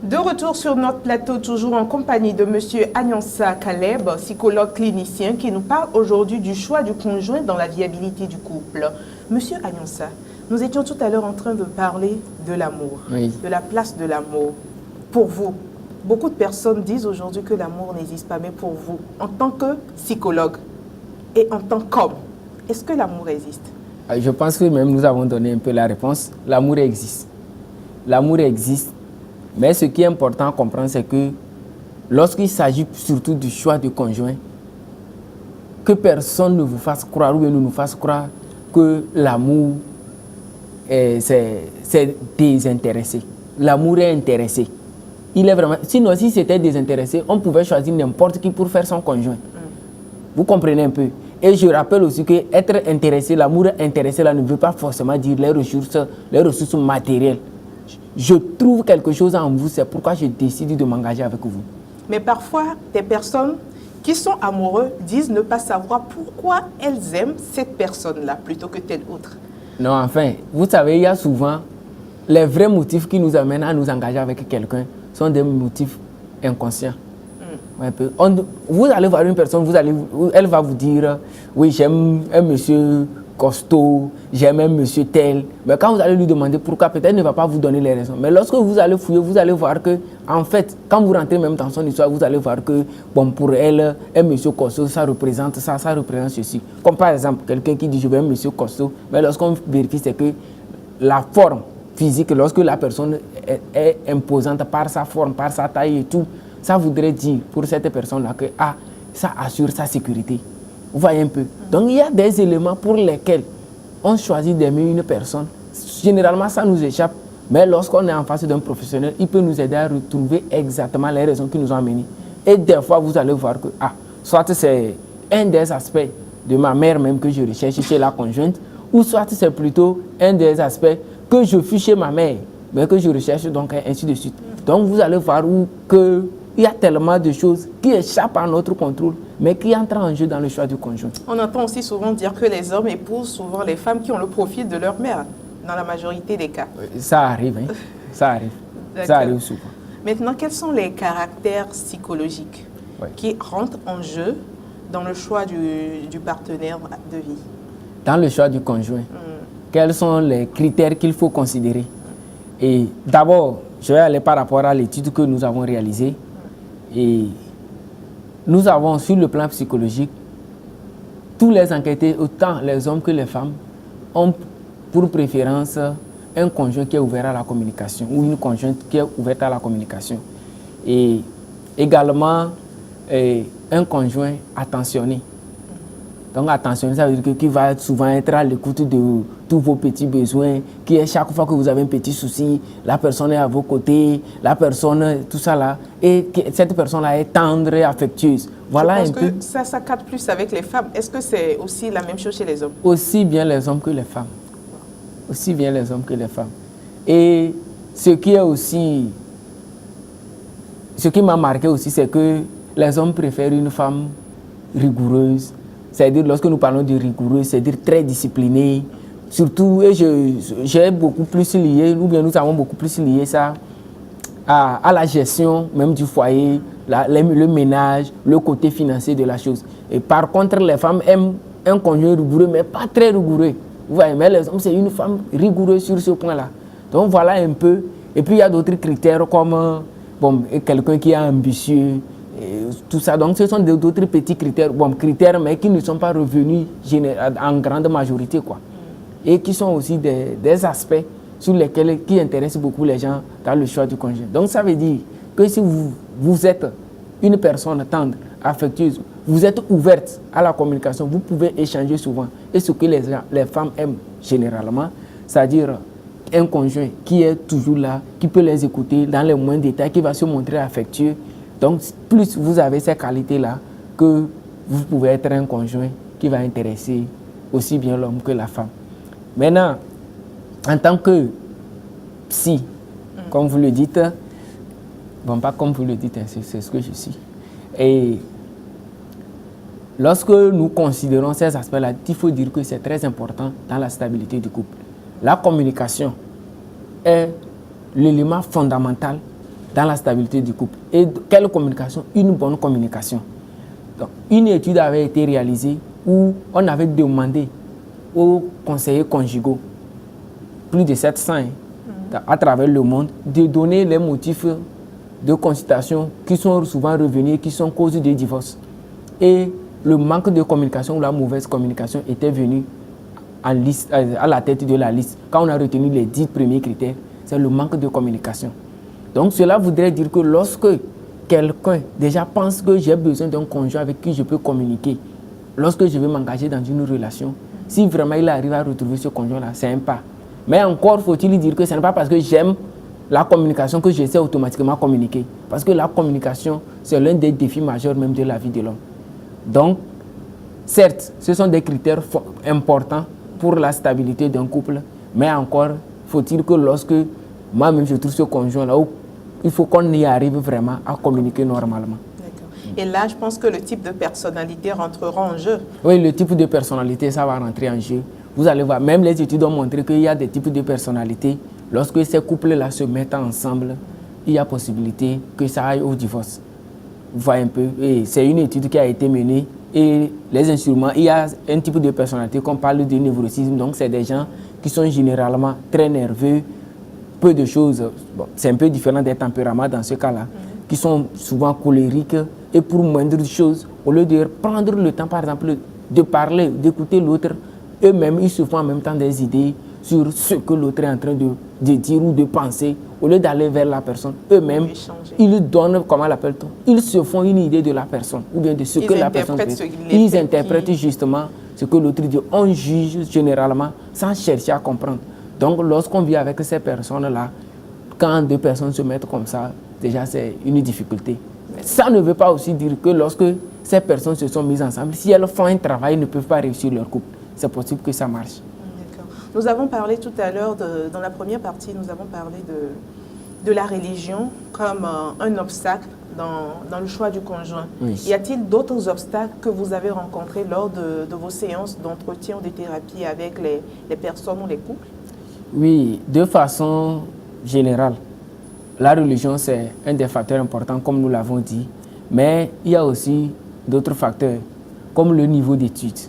De retour sur notre plateau, toujours en compagnie de M. Agnansa Caleb, psychologue clinicien, qui nous parle aujourd'hui du choix du conjoint dans la viabilité du couple. M. Agnansa, nous étions tout à l'heure en train de parler de l'amour, de la place de l'amour. Pour vous, beaucoup de personnes disent aujourd'hui que l'amour n'existe pas, mais pour vous, en tant que psychologue et en tant qu'homme, est-ce que l'amour existe? Je pense que même nous avons donné un peu la réponse. L'amour existe. L'amour existe. Mais ce qui est important à comprendre, c'est que lorsqu'il s'agit surtout du choix du conjoint, que personne ne vous fasse croire ou ne nous fasse croire que l'amour c'est désintéressé. L'amour est intéressé. Il est vraiment. Sinon, si c'était désintéressé, on pouvait choisir n'importe qui pour faire son conjoint. Vous comprenez un peu? Et je rappelle aussi que être intéressé, l'amour intéressé là ne veut pas forcément dire les ressources matérielles. Je trouve quelque chose en vous, c'est pourquoi je décide de m'engager avec vous. Mais parfois, des personnes qui sont amoureuses disent ne pas savoir pourquoi elles aiment cette personne-là plutôt que telle autre. Non, enfin, vous savez, il y a souvent les vrais motifs qui nous amènent à nous engager avec quelqu'un sont des motifs inconscients. Un peu. Vous allez voir une personne, elle va vous dire oui, j'aime un monsieur costaud, j'aime un monsieur tel. Mais quand vous allez lui demander pourquoi, peut-être elle ne va pas vous donner les raisons. Mais lorsque vous allez fouiller, vous allez voir que, en fait, quand vous rentrez même dans son histoire, vous allez voir que, bon, pour elle, un monsieur costaud, ça représente ça, ça représente ceci. Comme par exemple, quelqu'un qui dit je veux un monsieur costaud, mais lorsqu'on vérifie, c'est que la forme physique, lorsque la personne est imposante par sa forme, par sa taille et tout, ça voudrait dire pour cette personne-là que ça assure sa sécurité. Vous voyez un peu. Donc il y a des éléments pour lesquels on choisit d'aimer une personne. Généralement, ça nous échappe. Mais lorsqu'on est en face d'un professionnel, il peut nous aider à retrouver exactement les raisons qui nous ont amenés. Et des fois, vous allez voir que, soit c'est un des aspects de ma mère même que je recherche chez la conjointe, ou soit c'est plutôt un des aspects que je fus chez ma mère, mais que je recherche, donc ainsi de suite. Donc vous allez voir que il y a tellement de choses qui échappent à notre contrôle, mais qui entrent en jeu dans le choix du conjoint. On entend aussi souvent dire que les hommes épousent souvent les femmes qui ont le profil de leur mère, dans la majorité des cas. Ça arrive, hein? Ça arrive. Ça arrive souvent. Maintenant, quels sont les caractères psychologiques qui rentrent en jeu dans le choix du partenaire de vie? Dans le choix du conjoint, quels sont les critères qu'il faut considérer? Et d'abord, je vais aller par rapport à l'étude que nous avons réalisée. Et nous avons, sur le plan psychologique, tous les enquêtés, autant les hommes que les femmes, ont pour préférence un conjoint qui est ouvert à la communication ou une conjointe qui est ouverte à la communication. Et également, un conjoint attentionné. Donc attentionné, ça veut dire qu'il va souvent être à l'écoute de tous vos petits besoins, qui est chaque fois que vous avez un petit souci, la personne est à vos côtés, la personne, tout ça là, et que cette personne-là est tendre et affectueuse. Voilà. Je pense que ça cadre plus avec les femmes. Est-ce que c'est aussi la même chose chez les hommes? Aussi bien les hommes que les femmes. Aussi bien les hommes que les femmes. Et ce qui m'a marqué aussi, c'est que les hommes préfèrent une femme rigoureuse. C'est-à-dire, lorsque nous parlons de rigoureux, c'est-à-dire très discipliné. Surtout, et j'ai beaucoup plus lié, ou bien nous avons beaucoup plus lié ça à la gestion même du foyer, le ménage, le côté financier de la chose. Et par contre, les femmes aiment un conjoint rigoureux, mais pas très rigoureux. Vous voyez, mais les hommes, c'est une femme rigoureuse sur ce point-là. Donc voilà un peu. Et puis il y a d'autres critères comme quelqu'un qui est ambitieux, tout ça. Donc ce sont d'autres petits critères, mais qui ne sont pas revenus en grande majorité, quoi. Et qui sont aussi des aspects sur lesquels qui intéressent beaucoup les gens dans le choix du conjoint. Donc ça veut dire que si vous êtes une personne tendre, affectueuse, vous êtes ouverte à la communication, vous pouvez échanger souvent. Et ce que les femmes aiment généralement, c'est-à-dire un conjoint qui est toujours là, qui peut les écouter dans les moindres détails, qui va se montrer affectueux. Donc, plus vous avez ces qualités-là, que vous pouvez être un conjoint qui va intéresser aussi bien l'homme que la femme. Maintenant, en tant que psy, comme vous le dites, pas comme vous le dites, c'est ce que je suis. Et lorsque nous considérons ces aspects-là, il faut dire que c'est très important dans la stabilité du couple. La communication est l'élément fondamental dans la stabilité du couple. Et quelle communication? Une bonne communication. Donc, une étude avait été réalisée où on avait demandé aux conseillers conjugaux, plus de 700 à travers le monde, de donner les motifs de consultation qui sont souvent revenus, qui sont cause de divorce. Et le manque de communication ou la mauvaise communication était venu en liste, à la tête de la liste. Quand on a retenu les 10 premiers critères, c'est le manque de communication. Donc cela voudrait dire que lorsque quelqu'un déjà pense que j'ai besoin d'un conjoint avec qui je peux communiquer, lorsque je vais m'engager dans une relation, si vraiment il arrive à retrouver ce conjoint-là, c'est un pas. Mais encore faut-il dire que ce n'est pas parce que j'aime la communication que je sais automatiquement communiquer. Parce que la communication, c'est l'un des défis majeurs même de la vie de l'homme. Donc, certes, ce sont des critères importants pour la stabilité d'un couple, mais encore faut-il que lorsque moi-même je trouve ce conjoint-là, il faut qu'on y arrive vraiment à communiquer normalement. Et là, je pense que le type de personnalité rentrera en jeu. Oui, le type de personnalité, ça va rentrer en jeu. Vous allez voir, même les études ont montré qu'il y a des types de personnalités. Lorsque ces couples-là se mettent ensemble, il y a possibilité que ça aille au divorce. Vous voyez un peu, et c'est une étude qui a été menée. Et les instruments, il y a un type de personnalité qu'on parle de névrotisme. Donc, c'est des gens qui sont généralement très nerveux, peu de choses. Bon, c'est un peu différent des tempéraments dans ce cas-là, qui sont souvent colériques. Et pour moindre chose, au lieu de prendre le temps, par exemple, de parler, d'écouter l'autre, eux-mêmes, ils se font en même temps des idées sur ce que l'autre est en train de dire ou de penser. Au lieu d'aller vers la personne, eux-mêmes, ils donnent, comment l'appelle-t-on? Ils se font une idée de la personne ou bien de ce que la personne fait. Ils interprètent justement ce que l'autre dit. On juge généralement sans chercher à comprendre. Donc, lorsqu'on vit avec ces personnes-là, quand deux personnes se mettent comme ça, déjà c'est une difficulté. Mais ça ne veut pas aussi dire que lorsque ces personnes se sont mises ensemble, si elles font un travail, elles ne peuvent pas réussir leur couple. C'est possible que ça marche. Nous avons parlé tout à l'heure, dans la première partie, nous avons parlé de la religion comme un obstacle dans le choix du conjoint. Oui. Y a-t-il d'autres obstacles que vous avez rencontrés lors de vos séances d'entretien ou de thérapie avec les personnes ou les couples? Oui, de façon générale, la religion c'est un des facteurs importants comme nous l'avons dit, mais il y a aussi d'autres facteurs comme le niveau d'études.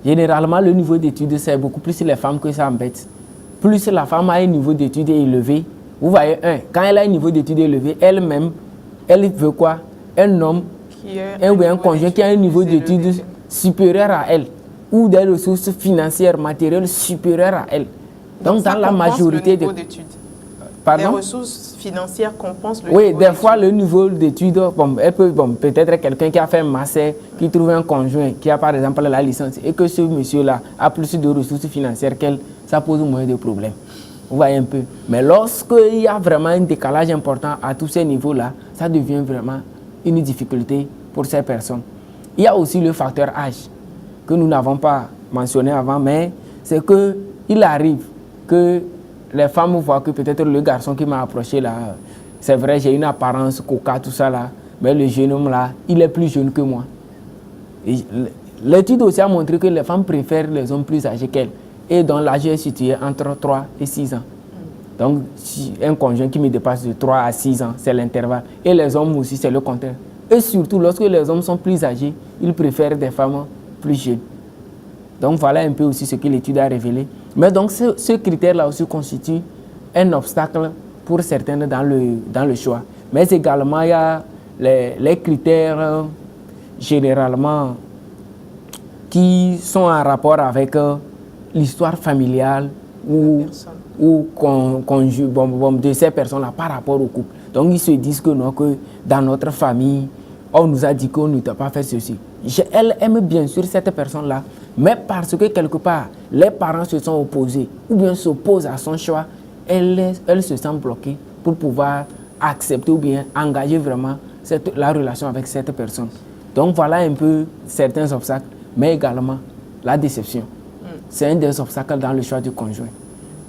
Généralement, le niveau d'études, c'est beaucoup plus les femmes que ça embête. Plus la femme a un niveau d'études élevé, vous voyez, quand elle a un niveau d'études élevé, elle-même, elle veut quoi? Un homme, un conjoint qui a un niveau d'études supérieur à elle, ou des ressources financières, matérielles supérieures à elle. Donc dans la majorité des les ressources financières compensent le niveau d'études. Oui, des fois, le niveau d'études, peut-être quelqu'un qui a fait un master, qui trouve un conjoint, qui a par exemple la licence, et que ce monsieur-là a plus de ressources financières qu'elle, ça pose moins de problèmes. Vous voyez un peu. Mais lorsqu'il y a vraiment un décalage important à tous ces niveaux-là, ça devient vraiment une difficulté pour ces personnes. Il y a aussi le facteur âge, que nous n'avons pas mentionné avant, mais c'est qu'il arrive que les femmes voient que peut-être le garçon qui m'a approché là, c'est vrai, j'ai une apparence coca, tout ça là, mais le jeune homme là, il est plus jeune que moi. L'étude aussi a montré que les femmes préfèrent les hommes plus âgés qu'elles. Et dont l'âge est situé entre 3 et 6 ans. Donc, si un conjoint qui me dépasse de 3 à 6 ans, c'est l'intervalle. Et les hommes aussi, c'est le contraire. Et surtout, lorsque les hommes sont plus âgés, ils préfèrent des femmes plus jeunes. Donc, voilà un peu aussi ce que l'étude a révélé. Mais donc, ce critère-là aussi constitue un obstacle pour certaines dans le choix. Mais également, il y a les critères généralement qui sont en rapport avec l'histoire familiale ou de ces personnes-là par rapport au couple. Donc, ils se disent que non, que dans notre famille, on nous a dit qu'on ne t'a pas fait ceci. Elle aime bien sûr cette personne-là, mais parce que quelque part, les parents se sont opposés ou bien s'opposent à son choix, elle se sent bloquée pour pouvoir accepter ou bien engager vraiment la relation avec cette personne. Donc, voilà un peu certains obstacles, mais également la déception. C'est un des obstacles dans le choix du conjoint.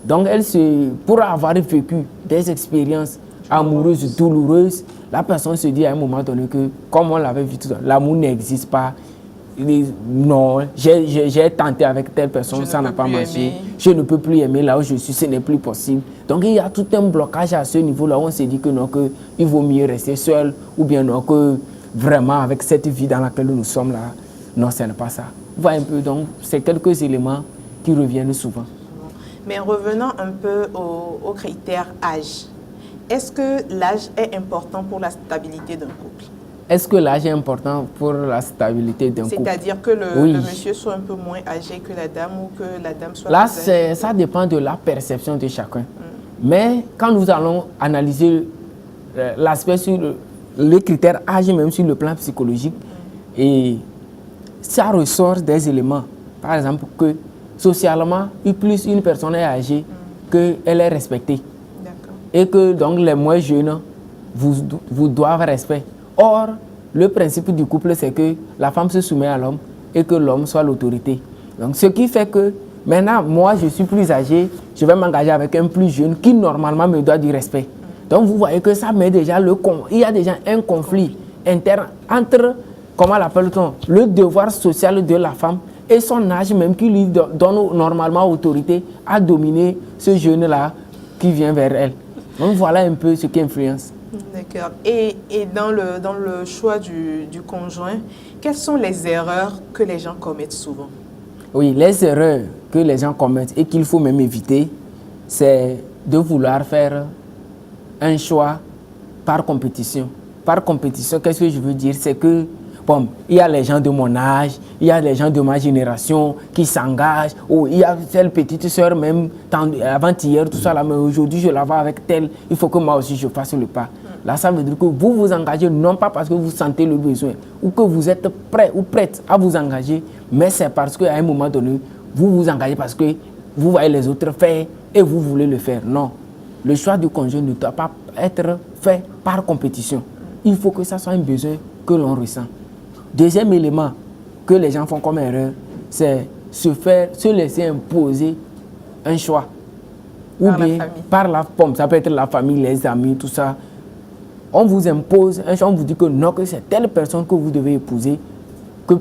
Donc, pour avoir vécu des expériences amoureuses, douloureuses, la personne se dit à un moment donné que, comme on l'avait vu tout à l'heure, l'amour n'existe pas. Ils disent non, j'ai tenté avec telle personne, ça n'a pas marché. Je ne peux plus aimer là où je suis, ce n'est plus possible. Donc il y a tout un blocage à ce niveau-là où on s'est dit que non, que il vaut mieux rester seul ou bien non, que vraiment avec cette vie dans laquelle nous sommes là, non, ce n'est pas ça. Vous voyez un peu, donc c'est quelques éléments qui reviennent souvent. Mais revenons un peu au critère âge. Est-ce que l'âge est important pour la stabilité d'un couple? Est-ce que l'âge est important pour la stabilité d'un couple? C'est-à-dire que le monsieur soit un peu moins âgé que la dame ou que la dame soit là, plus âgée? Ça dépend de la perception de chacun. Mais quand nous allons analyser l'aspect sur le critère âge, même sur le plan psychologique, et ça ressort des éléments. Par exemple, que socialement, plus une personne est âgée, qu'elle est respectée. Et que donc les moins jeunes vous doivent respect. Or, le principe du couple, c'est que la femme se soumet à l'homme et que l'homme soit l'autorité. Donc, ce qui fait que maintenant, moi, je suis plus âgé, je vais m'engager avec un plus jeune qui, normalement, me doit du respect. Donc, vous voyez que ça met déjà il y a déjà un conflit interne entre, comment l'appelle-t-on, le devoir social de la femme et son âge même qui lui donne normalement autorité à dominer ce jeune-là qui vient vers elle. Donc, voilà un peu ce qui influence. D'accord. Et dans le choix du conjoint, quelles sont les erreurs que les gens commettent souvent? Oui, les erreurs que les gens commettent et qu'il faut même éviter, c'est de vouloir faire un choix par compétition. Par compétition, qu'est-ce que je veux dire? C'est que, bon, il y a les gens de mon âge, il y a les gens de ma génération qui s'engagent, ou il y a telle petite soeur même, avant-hier, tout ça là, mais aujourd'hui je la vois avec telle, il faut que moi aussi je fasse le pas. Là, ça veut dire que vous vous engagez non pas parce que vous sentez le besoin ou que vous êtes prêt ou prête à vous engager, mais c'est parce qu'à un moment donné, vous vous engagez parce que vous voyez les autres faire et vous voulez le faire. Non, le choix du conjoint ne doit pas être fait par compétition. Il faut que ça soit un besoin que l'on ressent. Deuxième élément que les gens font comme erreur, c'est se laisser imposer un choix. Ou bien par la pomme, ça peut être la famille, les amis, tout ça. On vous impose un choix, on vous dit que non, que c'est telle personne que vous devez épouser, que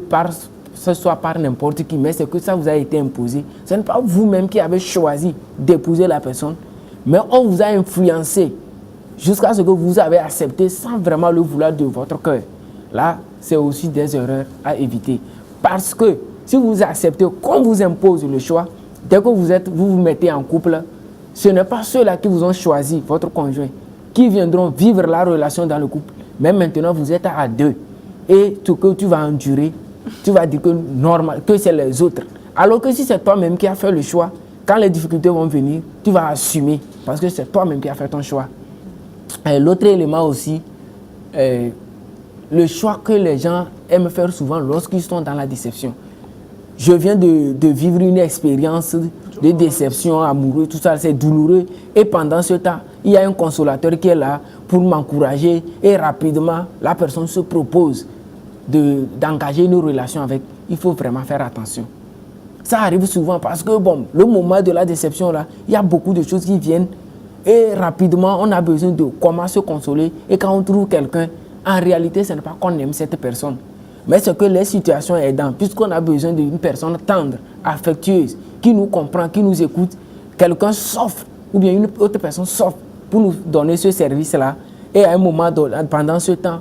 ce soit par n'importe qui, mais c'est que ça vous a été imposé. Ce n'est pas vous-même qui avez choisi d'épouser la personne, mais on vous a influencé jusqu'à ce que vous avez accepté sans vraiment le vouloir de votre cœur. Là, c'est aussi des erreurs à éviter. Parce que si vous acceptez qu'on vous impose le choix, dès que vous vous mettez en couple, ce n'est pas ceux-là qui vous ont choisi, votre conjoint, qui viendront vivre la relation dans le couple. Mais maintenant, vous êtes à deux. Et tout que tu vas endurer, tu vas dire que c'est les autres. Alors que si c'est toi-même qui as fait le choix, quand les difficultés vont venir, tu vas assumer. Parce que c'est toi-même qui as fait ton choix. Et l'autre élément aussi, le choix que les gens aiment faire souvent lorsqu'ils sont dans la déception. Je viens de vivre une expérience de déception amoureuse, tout ça, c'est douloureux. Et pendant ce temps, il y a un consolateur qui est là pour m'encourager. Et rapidement, la personne se propose d'engager une relation avec. Il faut vraiment faire attention. Ça arrive souvent parce que, bon, le moment de la déception, là, il y a beaucoup de choses qui viennent. Et rapidement, on a besoin de comment se consoler. Et quand on trouve quelqu'un, en réalité, ce n'est pas qu'on aime cette personne. Mais c'est que les situations aidantes, puisqu'on a besoin d'une personne tendre, affectueuse, qui nous comprend, qui nous écoute, quelqu'un s'offre, ou bien une autre personne s'offre pour nous donner ce service-là. Et à un moment, pendant ce temps,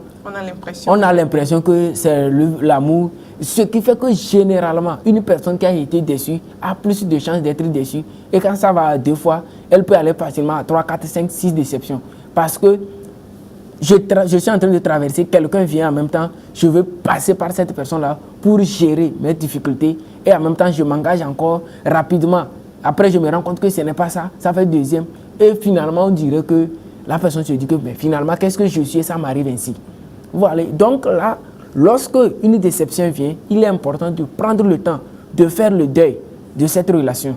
on a l'impression que c'est l'amour. Ce qui fait que généralement, une personne qui a été déçue a plus de chances d'être déçue. Et quand ça va à 2 fois, elle peut aller facilement à 3, 4, 5, 6 déceptions. Parce que je suis en train de traverser, quelqu'un vient en même temps, je veux passer par cette personne-là pour gérer mes difficultés et en même temps je m'engage encore rapidement. Après je me rends compte que ce n'est pas ça, ça fait deuxième et finalement on dirait que la personne se dit que mais finalement qu'est-ce que je suis et ça m'arrive ainsi. Voilà, donc là, lorsque une déception vient, il est important de prendre le temps de faire le deuil de cette relation,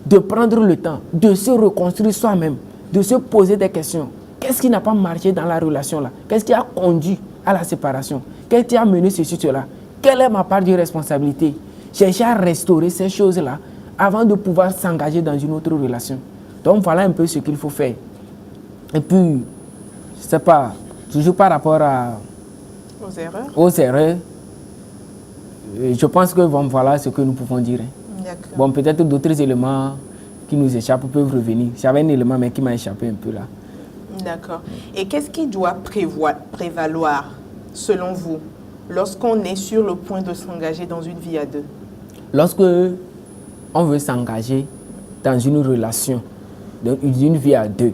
de prendre le temps de se reconstruire soi-même, de se poser des questions. Qu'est-ce qui n'a pas marché dans la relation là? Qu'est-ce qui a conduit à la séparation? Qu'est-ce qui a mené ceci, cela? Quelle est ma part de responsabilité? Chercher à restaurer ces choses-là avant de pouvoir s'engager dans une autre relation. Donc voilà un peu ce qu'il faut faire. Et puis, je ne sais pas, toujours par rapport aux erreurs, je pense que bon, voilà ce que nous pouvons dire. D'accord. Bon, peut-être d'autres éléments qui nous échappent peuvent revenir. J'avais un élément mais qui m'a échappé un peu là. D'accord. Et qu'est-ce qui doit prévaloir, selon vous, lorsqu'on est sur le point de s'engager dans une vie à deux? Lorsque on veut s'engager dans une relation, dans une vie à deux,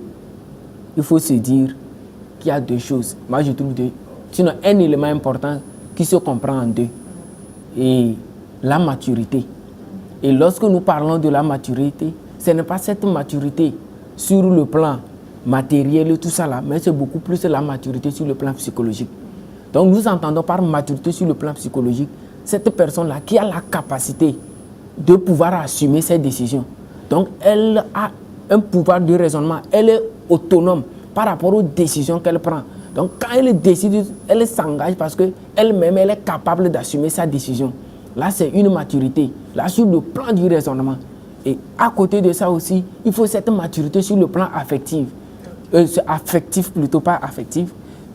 il faut se dire qu'il y a deux choses. Moi, je trouve sinon un élément important qui se comprend en deux. Et la maturité. Et lorsque nous parlons de la maturité, ce n'est pas cette maturité sur le plan matériel et tout ça là, mais c'est beaucoup plus la maturité sur le plan psychologique. Donc nous entendons par maturité sur le plan psychologique, cette personne-là qui a la capacité de pouvoir assumer ses décisions. Donc elle a un pouvoir de raisonnement, elle est autonome par rapport aux décisions qu'elle prend. Donc quand elle décide, elle s'engage parce qu'elle-même, elle est capable d'assumer sa décision. Là, c'est une maturité. Là, sur le plan du raisonnement. Et à côté de ça aussi, il faut cette maturité sur le plan affectif. Affectif plutôt, pas affectif.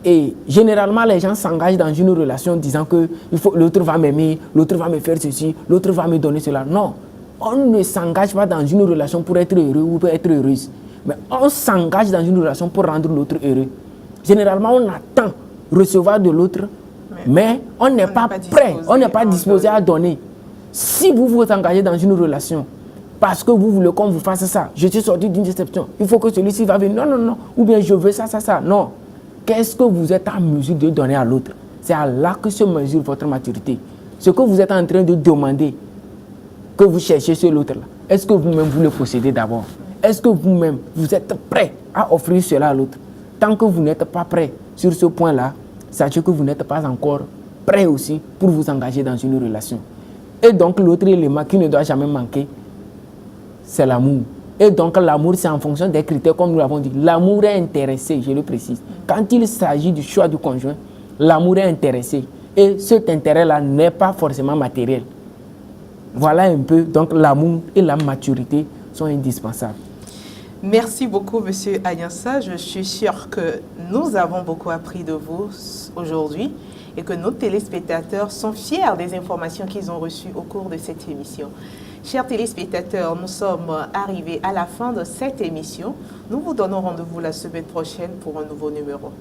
Et généralement, les gens s'engagent dans une relation disant que l'autre va m'aimer, l'autre va me faire ceci, l'autre va me donner cela. Non, on ne s'engage pas dans une relation pour être heureux ou pour être heureuse. Mais on s'engage dans une relation pour rendre l'autre heureux. Généralement, on attend recevoir de l'autre, mais on n'est pas prêt, on n'est pas disposé à donner. Si vous vous engagez dans une relation, parce que vous voulez qu'on vous fasse ça, je suis sorti d'une déception, il faut que celui-ci va venir, non, non, non, ou bien je veux ça, ça, ça, non. Qu'est-ce que vous êtes en mesure de donner à l'autre? C'est à là que se mesure votre maturité. Ce que vous êtes en train de demander, que vous cherchez sur l'autre-là, est-ce que vous-même vous le possédez d'abord? Est-ce que vous-même vous êtes prêt à offrir cela à l'autre? Tant que vous n'êtes pas prêt sur ce point-là, sachez que vous n'êtes pas encore prêt aussi pour vous engager dans une relation. Et donc l'autre élément qui ne doit jamais manquer, c'est l'amour. Et donc l'amour, c'est en fonction des critères, comme nous l'avons dit. L'amour est intéressé, je le précise. Quand il s'agit du choix du conjoint, l'amour est intéressé. Et cet intérêt-là n'est pas forcément matériel. Voilà un peu, donc l'amour et la maturité sont indispensables. Merci beaucoup, Monsieur Agnassa. Je suis sûre que nous avons beaucoup appris de vous aujourd'hui et que nos téléspectateurs sont fiers des informations qu'ils ont reçues au cours de cette émission. Chers téléspectateurs, nous sommes arrivés à la fin de cette émission. Nous vous donnons rendez-vous la semaine prochaine pour un nouveau numéro.